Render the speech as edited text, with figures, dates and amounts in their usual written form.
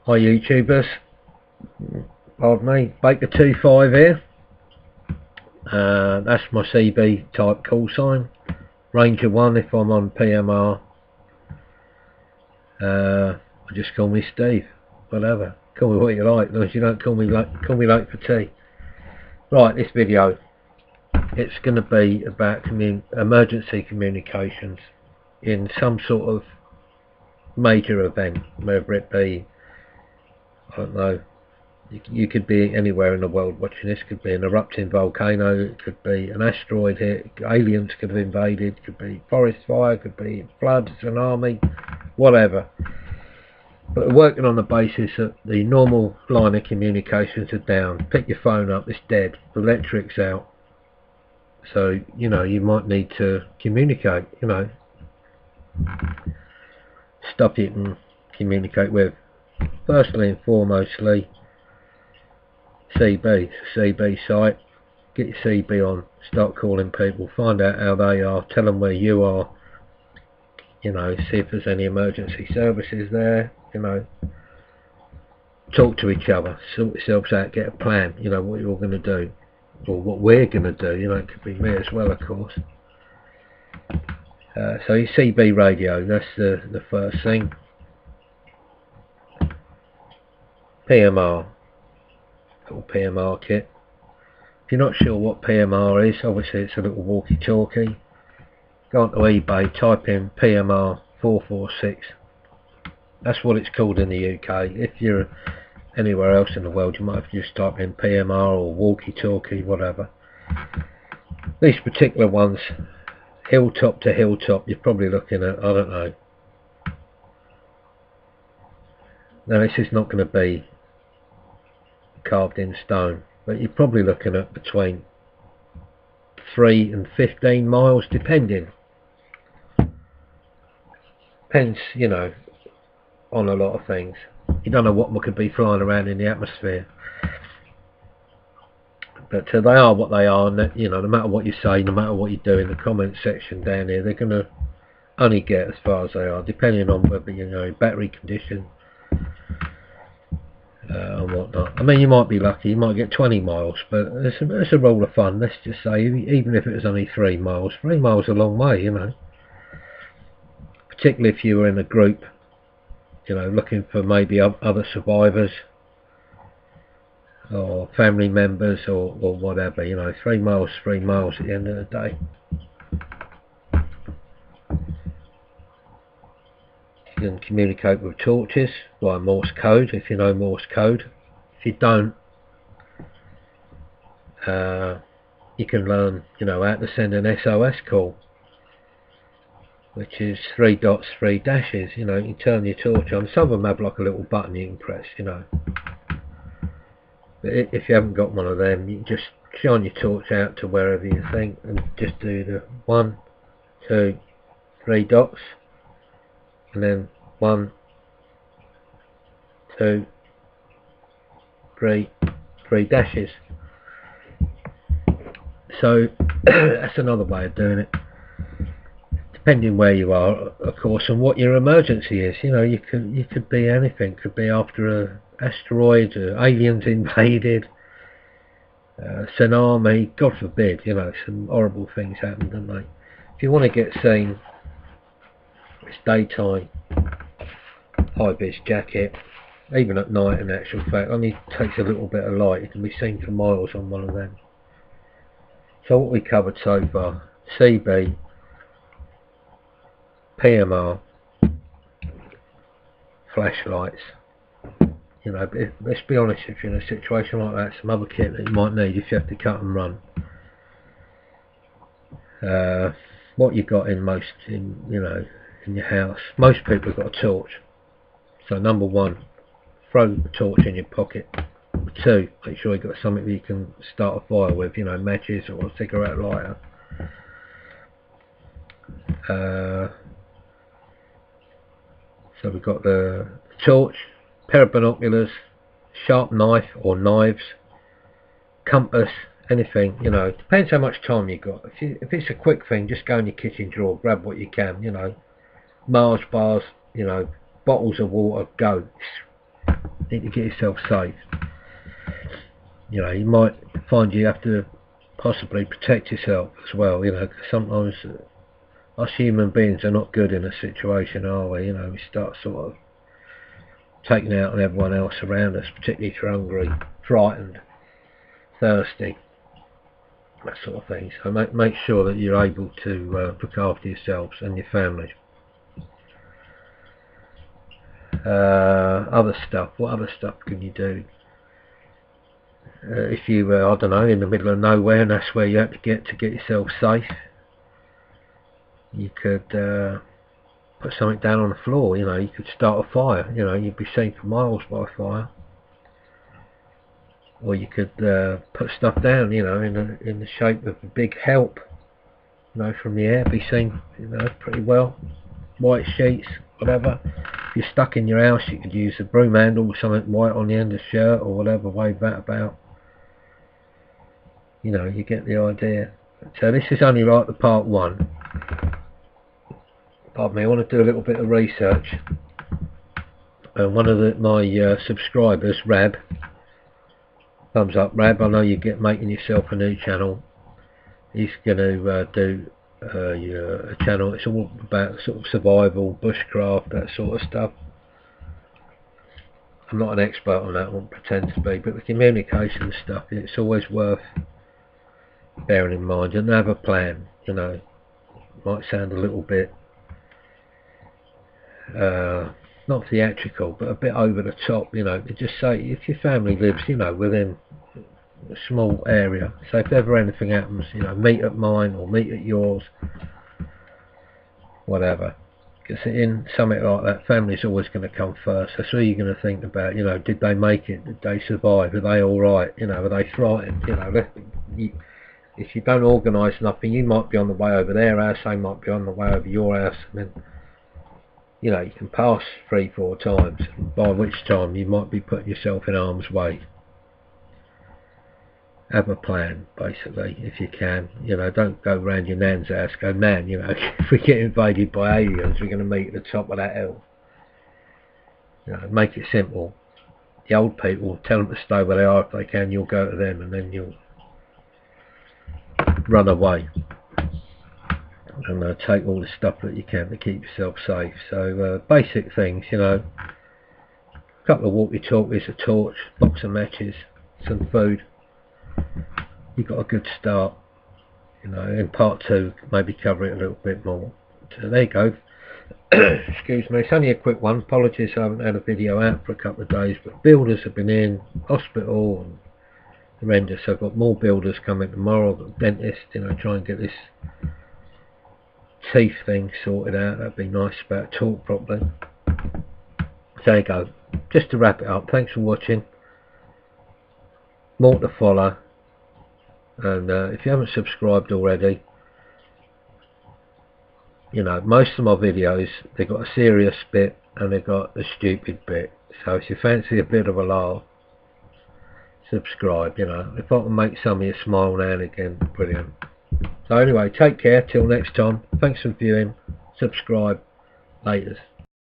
Hi YouTubers, pardon me, Baker25 here. That's my CB type call sign. Ranger 1 if I'm on PMR. Just call me Steve, whatever. Call me what you like, as long as you don't call me late for tea. Right, this video, it's going to be about emergency communications in some sort of major event, whether it be, I don't know, you could be anywhere in the world watching this. Could be an erupting volcano, it could be an asteroid hit, aliens could have invaded, it could be forest fire, could be flood, tsunami, whatever. But working on the basis that the normal line of communications are down. Pick your phone up, it's dead, the electric's out. So, you know, you might need to communicate, you know, stuff you can communicate with. Firstly and foremostly, CB site. Get your CB on, start calling people, find out how they are, tell them where you are, you know, see if there's any emergency services there, you know, talk to each other, sort yourselves out, get a plan, you know, what you're going to do, or what we're going to do, you know, it could be me as well, of course. So your CB radio, that's the first thing. PMR, little PMR kit. If you're not sure what PMR is, obviously it's a little walkie-talkie. Go onto eBay, type in PMR 446. That's what it's called in the UK. If you're anywhere else in the world, you might have to just type in PMR or walkie-talkie, whatever. These particular ones, hilltop to hilltop, you're probably looking at, I don't know. Now this is not going to be carved in stone, but you're probably looking at between 3 and 15 miles, depends, you know, on a lot of things. You don't know what could be flying around in the atmosphere, but they are what they are, and you know, no matter what you say, no matter what you do in the comment section down here, they're going to only get as far as they are, depending on whether, you know, battery condition and whatnot. I mean, you might be lucky, you might get 20 miles, but it's a rule of fun. Let's just say, even if it was only 3 miles, 3 miles is a long way, you know, particularly if you were in a group, you know, looking for maybe other survivors or family members or whatever. You know, 3 miles, 3 miles at the end of the day. You can communicate with torches via Morse code, if you know Morse code. If you don't, you can learn, you know, how to send an SOS call, which is 3 dots, 3 dashes. You know, you turn your torch on. Some of them have like a little button you can press, you know. But if you haven't got one of them, you can just shine your torch out to wherever you think and just do the 1, 2, 3 dots, and then 1, 2, 3 dashes. So that's another way of doing it, depending where you are, of course, and what your emergency is. You know, you could be anything. Could be after a asteroid, aliens invaded, tsunami, God forbid. You know, some horrible things happen, don't they? If you want to get seen, it's daytime, high-vis jacket. Even at night, in actual fact, only takes a little bit of light. You can be seen for miles on one of them. So what we covered so far: CB, PMR, flashlights. You know, let's be honest, if you're in a situation like that, some other kit that you might need if you have to cut and run. What you got in you know, in your house, most people have got a torch. So number 1, throw the torch in your pocket. 2, make sure you've got something that you can start a fire with, you know, matches or a cigarette lighter. So we've got the torch, pair of binoculars, sharp knife or knives, compass, anything, you know. Depends how much time you got. If it's a quick thing, just go in your kitchen drawer, grab what you can, you know, Mars bars, you know, bottles of water, go. need to get yourself safe. You know, you might find you have to possibly protect yourself as well, you know, 'cause sometimes us human beings are not good in a situation, are we? You know, we start sort of taking out on everyone else around us, particularly if you're hungry, frightened, thirsty, that sort of thing. So make sure that you're able to look after yourselves and your families. Other stuff, what other stuff can you do? If you I don't know, in the middle of nowhere and that's where you have to get yourself safe, you could put something down on the floor. You know, you could start a fire. You know, you'd be seen for miles by a fire. Or you could put stuff down, you know, in the shape of a big help, you know, from the air, be seen, you know, pretty well. White sheets, whatever. If you're stuck in your house, you could use a broom handle with something white on the end of the shirt or whatever, wave that about. You know, you get the idea. So this is only like the part one. Pardon me, I want to do a little bit of research. One of my subscribers, Rab, thumbs up Rab, I know you're making yourself a new channel. He's going to do a channel, it's all about sort of survival, bushcraft, that sort of stuff. I'm not an expert on that, I won't pretend to be, but the communication stuff, it's always worth bearing in mind and have a plan. You know, might sound a little bit not theatrical, but a bit over the top, you know, to just say if your family lives, you know, within a small area, so if ever anything happens, you know, meet at mine or meet at yours, whatever. Because in something like that, family's always going to come first. That's all you're going to think about. You know, did they make it? Did they survive? Are they all right? You know, are they frightened? You know, if you don't organise nothing, you might be on the way over their house, they might be on the way over your house, and then, you know, you can pass 3-4 times, by which time you might be putting yourself in harm's way. Have a plan, basically, if you can. You know, don't go round your nan's house, go, man, you know, if we get invaded by aliens, we're going to meet at the top of that hill. You know, make it simple. The old people, tell them to stay where they are if they can, you'll go to them, and then you'll run away. And take all the stuff that you can to keep yourself safe. So, basic things, you know, a couple of walkie-talkies, a torch, box of matches, some food. You've got a good start. You know, in part 2 maybe cover it a little bit more. So there you go. Excuse me, it's only a quick one. Apologies I haven't had a video out for a couple of days, but builders have been in, hospital and horrendous. I've got more builders coming tomorrow. I've got a dentist, you know, try and get this teeth thing sorted out. That'd be nice, about to talk properly. So there you go. Just to wrap it up, thanks for watching. More to follow. And if you haven't subscribed already, you know, most of my videos, they've got a serious bit and they've got a stupid bit. So if you fancy a bit of a laugh, subscribe. You know, if I can make some of you smile now and again, brilliant. So anyway, take care till next time. Thanks for viewing. Subscribe. Laters.